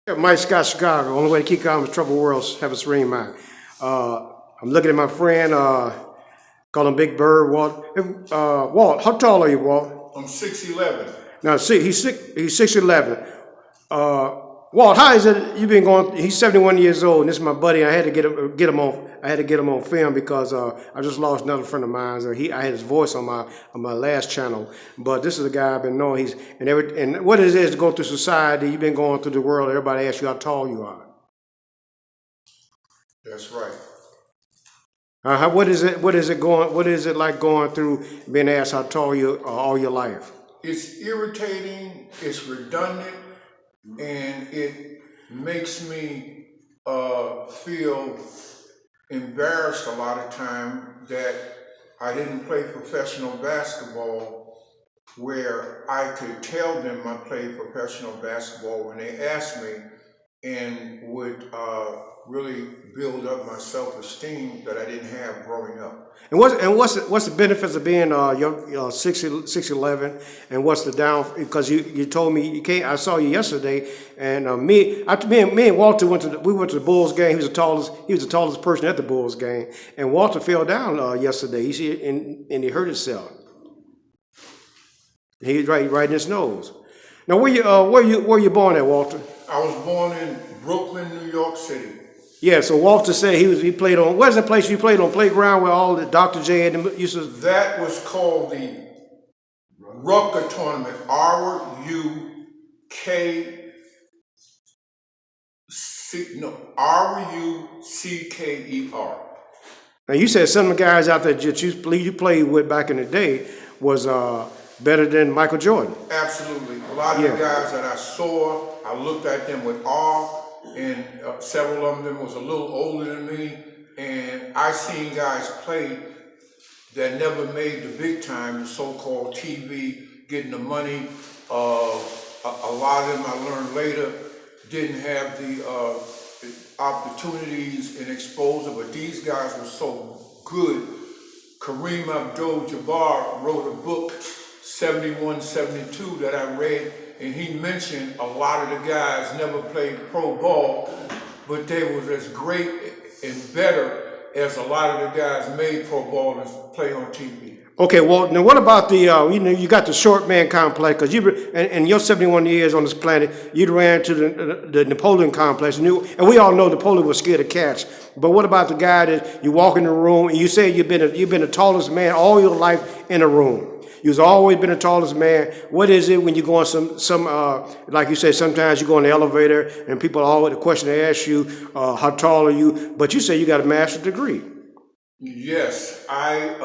Yeah, Mike Scott, Chicago. Only way to keep calm is troubled worlds have its ring mind. I'm looking at my friend, call him Big Bird, Walt. Walt, how tall are you, Walt? I'm 6'11". Now, see, he's 6'11". Uh, Walt, how is it you've been going? He's 71 years old, and this is my buddy. I had to get him on. I had to get him on film because I just lost another friend of mine. So I had his voice on my last channel, but this is a guy I've been knowing. And what it is to go through society. You've been going through the world. Everybody asks you how tall you are. That's right. What is it? What is it going? What is it like going through being asked how tall you are all your life? It's irritating, it's redundant, and it makes me feel embarrassed a lot of time that I didn't play professional basketball where I could tell them I played professional basketball when they asked me, and would really build up my self-esteem that I didn't have growing up. And what's the benefits of being young, 6'11", and what's the down? Because you told me you can't. I saw you yesterday, and me and Walter went to the Bulls game. He was the tallest person at the Bulls game, and Walter fell down yesterday. He see and he hurt himself. He was right in his nose. Now where you born at, Walter? I was born in Brooklyn, New York City. Yeah, so Walter said he played on, where's the place you played on? Playground where all the Dr. J and them used to... That was called the Rucker Tournament, Ruckeer. Now you said some of the guys out there that you played with back in the day was better than Michael Jordan. Absolutely. A lot of the guys that I saw, I looked at them with awe, and several of them was a little older than me, and I seen guys play that never made the big time, the so-called TV, getting the money. A lot of them I learned later didn't have the opportunities and exposure, but these guys were so good. Kareem Abdul-Jabbar wrote a book, 71, 72, that I read, and he mentioned a lot of the guys never played pro ball, but they was as great and better as a lot of the guys made pro ball and play on TV. Okay, well, now what about the, you got the short man complex, because in your 71 years on this planet, you ran to the Napoleon complex, and we all know Napoleon was scared of cats, but what about the guy that you walk in the room, and you say you've been the tallest man all your life in a room? You've always been the tallest man. What is it when you go on some like you said, sometimes you go in the elevator and people always, the question they ask you, how tall are you? But you say you got a master's degree. Yes, I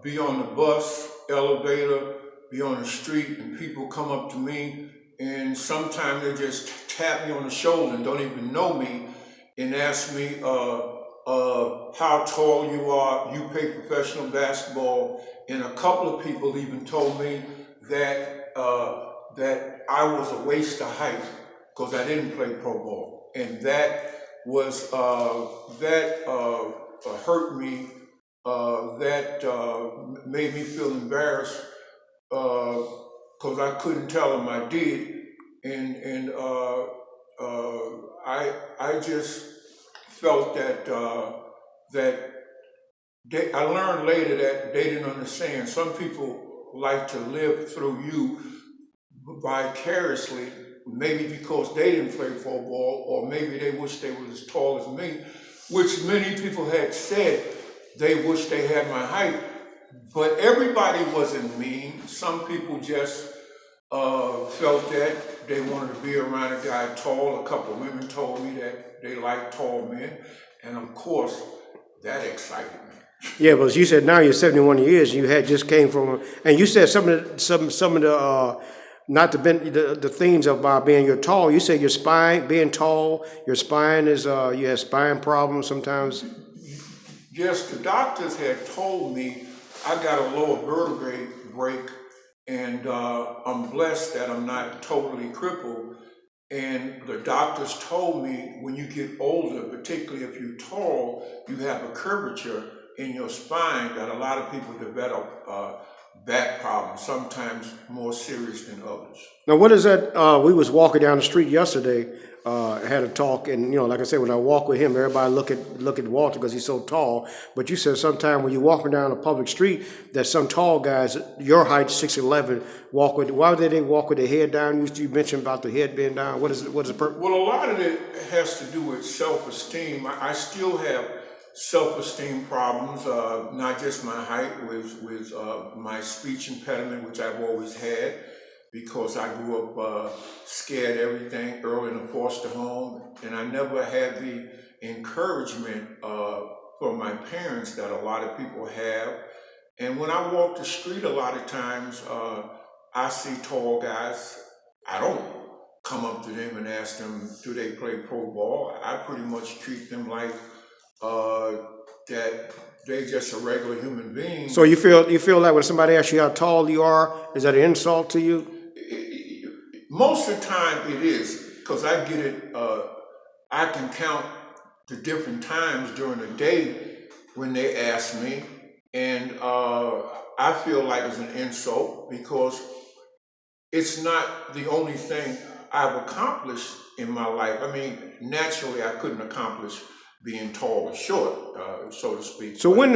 be on the bus, elevator, be on the street, and people come up to me, and sometimes they just tap me on the shoulder and don't even know me, and ask me how tall you are. You play professional basketball, and a couple of people even told me that that I was a waste of height because I didn't play pro ball, and that was hurt me. That made me feel embarrassed because I couldn't tell them I did, and I just felt that I learned later that they didn't understand. Some people like to live through you vicariously, maybe because they didn't play football, or maybe they wish they were as tall as me, which many people had said they wish they had my height. But everybody wasn't mean. Some people just felt that they wanted to be around a guy tall. A couple of women told me that they like tall men, and of course, that excited me. Yeah, but you said now you're 71 years. You had just came from, and you said some of the not the things about being you're tall. You said your spine being tall. Your spine is you have spine problems sometimes. Yes, the doctors had told me I got a lower vertebrae break, and I'm blessed that I'm not totally crippled. And the doctors told me when you get older, particularly if you're tall, you have a curvature in your spine that a lot of people develop back problems, sometimes more serious than others. Now, what is that? We was walking down the street yesterday, had a talk, and like I said, when I walk with him, everybody look at Walter because he's so tall. But you said sometime when you're walking down a public street, that some tall guys, your height, 6'11", walk with. Why did they walk with their head down? You mentioned about the head being down. What is it? What is the purpose? Well, a lot of it has to do with self-esteem. I still have self-esteem problems, not just my height, with my speech impediment, which I've always had, because I grew up scared of everything early in a foster home, and I never had the encouragement from my parents that a lot of people have. And when I walk the street, a lot of times I see tall guys. I don't come up to them and ask them, do they play pro ball? I pretty much treat them like that they just a regular human being. So you feel like when somebody asks you how tall you are, is that an insult to you? Most of the time it is, because I get it, I can count the different times during the day when they ask me, and I feel like it's an insult because it's not the only thing I've accomplished in my life. I mean, naturally I couldn't accomplish being tall and short, so to speak. So when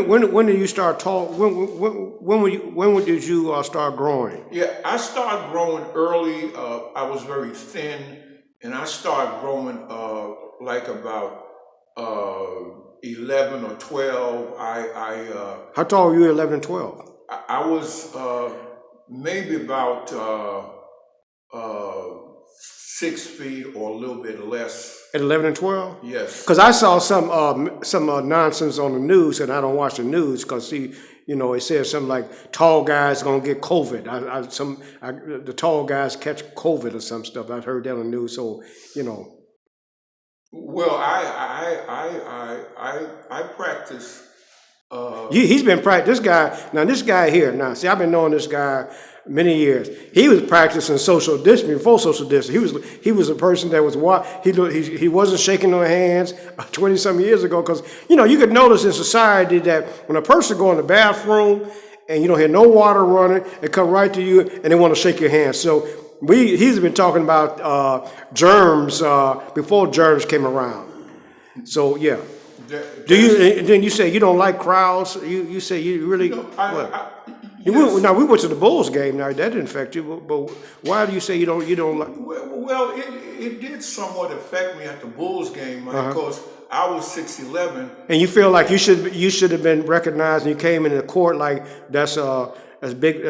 did you start tall? When did you start growing? Yeah, I started growing early. I was very thin, and I started growing like about 11 or 12. How tall were you at 11 and 12? I was maybe about 6 feet or a little bit less. At 11 and 12? Yes. Because I saw some nonsense on the news, and I don't watch the news because it says something like tall guys gonna get COVID. The tall guys catch COVID or some stuff. I heard that on the news. So Well, I practice. He's been practicing. This guy here. Now, see, I've been knowing this guy many years. He was practicing social distancing before social distancing. He was a person that was he wasn't shaking no hands 20-some years ago, because you could notice in society that when a person go in the bathroom and you don't hear no water running, they come right to you and they want to shake your hand. So he's been talking about germs before germs came around. So yeah. Then you say you don't like crowds. You say you really. Yes. Now we went to the Bulls game. Now that didn't affect you, but why do you say you don't like? Well, it did somewhat affect me at the Bulls game, because I was 6'11". And you feel like you should have been recognized, and you came into the court like that's as Big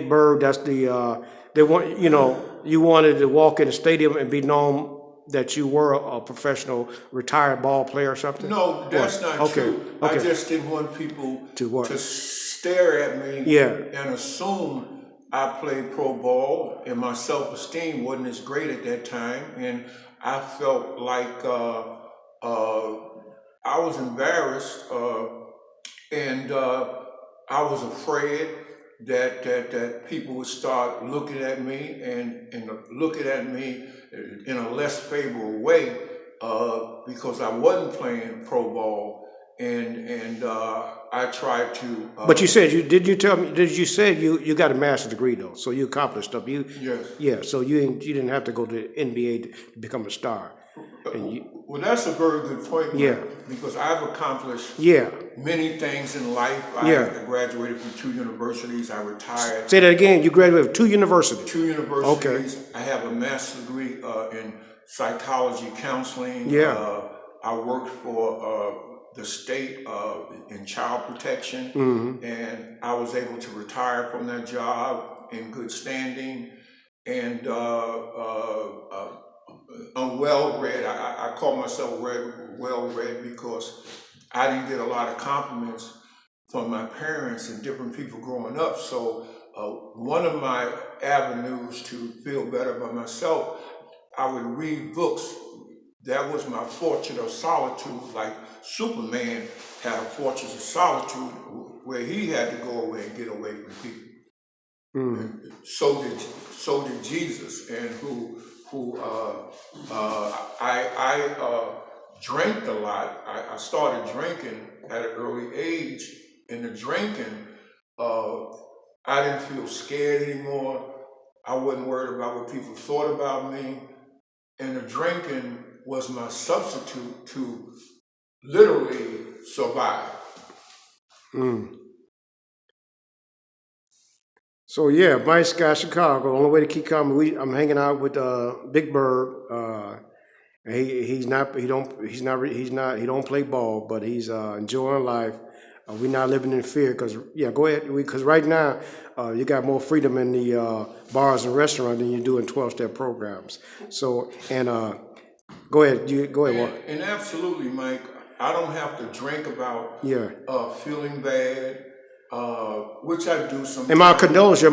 Bird. That's the they want you wanted to walk in the stadium and be known that you were a professional retired ball player or something? No, that's not true. Okay. I just didn't want people to stare at me and assume I played pro ball, and my self-esteem wasn't as great at that time, and I felt like I was embarrassed, and I was afraid that people would start looking at me and looking at me in a less favorable way, because I wasn't playing pro ball, and I tried to. But you said Did you say you got a master's degree though? So you accomplished stuff. Yes. Yeah. So you didn't have to go to the NBA to become a star. Well, that's a very good point. Yeah. Because I've accomplished many things in life. I graduated from 2 universities. I retired. Say that again. You graduated from 2 universities. 2 universities. Okay. I have a master's degree in psychology counseling. Yeah. I worked for the state in child protection, and I was able to retire from that job in good standing. And I'm well-read. I call myself well-read because I didn't get a lot of compliments from my parents and different people growing up. So one of my avenues to feel better about myself, I would read books. That was my fortress of solitude, like Superman had a fortress of solitude where he had to go away and get away from people. So did Jesus, and I drank a lot. I started drinking at an early age. In the drinking, I didn't feel scared anymore. I wasn't worried about what people thought about me. And the drinking was my substitute to literally survive. So yeah, Mike Scott, Chicago. Only way to keep coming. I'm hanging out with Big Bird. And he don't play ball, but he's enjoying life. We're not living in fear because go ahead, because right now you got more freedom in the bars and restaurants than you do in 12-step programs. So go ahead, Walt. And absolutely, Mike, I don't have to drink about feeling bad, which I do sometimes. And my condolences, your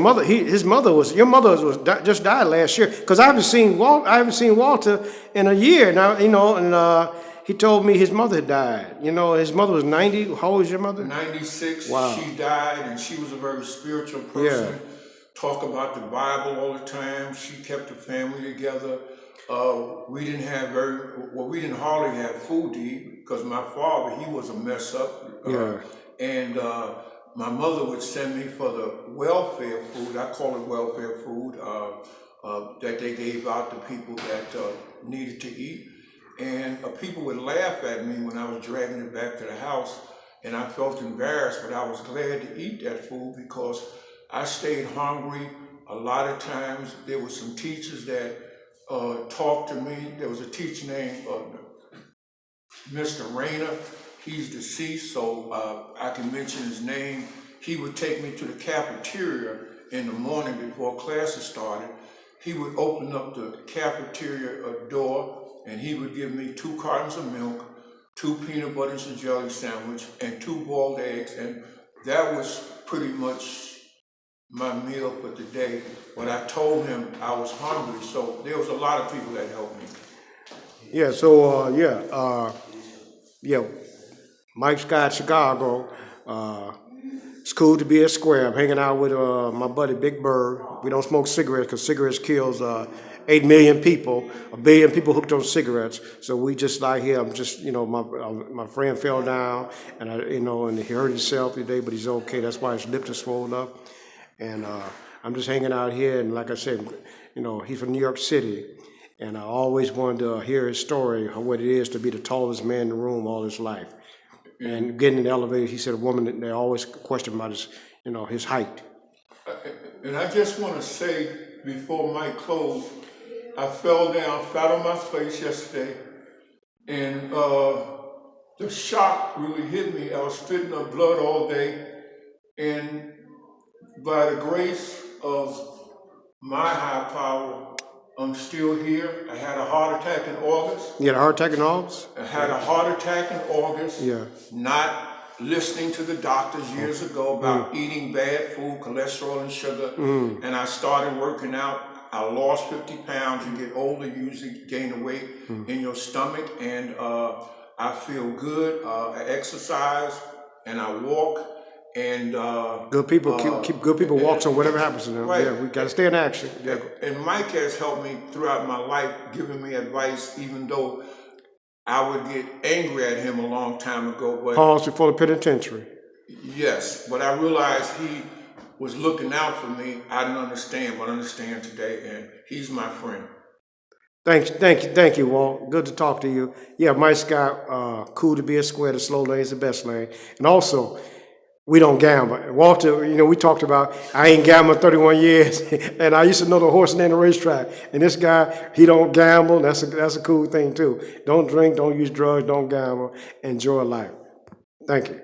mother just died last year. Because I haven't seen Walter in a year now, and he told me his mother had died. His mother was 90. How old was your mother? 96. Wow. She died, and she was a very spiritual person. Yeah. Talk about the Bible all the time. She kept the family together. We didn't hardly have food to eat because my father, he was a mess up. And my mother would send me for the welfare food. I call it welfare food that they gave out to people that needed to eat. And people would laugh at me when I was dragging it back to the house, and I felt embarrassed, but I was glad to eat that food because I stayed hungry. A lot of times there were some teachers that talked to me. There was a teacher named Mr. Rayner. He's deceased, so I can mention his name. He would take me to the cafeteria in the morning before classes started. He would open up the cafeteria door, and he would give me 2 cartons of milk, 2 peanut butter and jelly sandwich, and 2 boiled eggs, and that was pretty much my meal for the day. But I told him I was hungry, so there was a lot of people that helped me. Yeah, so Mike Scott, Chicago. It's cool to be at Square. I'm hanging out with my buddy Big Bird. We don't smoke cigarettes because cigarettes kills 8 million people. 1 billion people hooked on cigarettes. So we just like here. I'm just my friend fell down and he hurt himself today, but he's okay. That's why his lip is swollen up. And I'm just hanging out here. And like I said, he's from New York City. And I always wanted to hear his story of what it is to be the tallest man in the room all his life. And getting in the elevator, he said a woman, they always question about his height. And I just want to say, before Mike closed, I fell down flat on my face yesterday, and the shock really hit me. I was spitting up blood all day, and by the grace of my high power, I'm still here. I had a heart attack in August. You had a heart attack in August? I had a heart attack in August. Yeah. Not listening to the doctors years ago about eating bad food, cholesterol and sugar. And I started working out. I lost 50 pounds. You get older, you usually gain the weight in your stomach. And I feel good. I exercise and I walk. And good people keep good people walk, so whatever happens to them. Right. Yeah, we gotta stay in action. Yeah. And Mike has helped me throughout my life, giving me advice, even though I would get angry at him a long time ago. But pause before the penitentiary. Yes, but I realized he was looking out for me. I didn't understand, but I understand today, and he's my friend. Thank you, Walt. Good to talk to you. Yeah, Mike Scott, cool to be at Square. The slow lane is the best lane, and also, we don't gamble. Walter, we talked about, I ain't gambled 31 years, and I used to know the horse and the racetrack. And this guy, he don't gamble. That's a cool thing too. Don't drink, don't use drugs, don't gamble. Enjoy life. Thank you.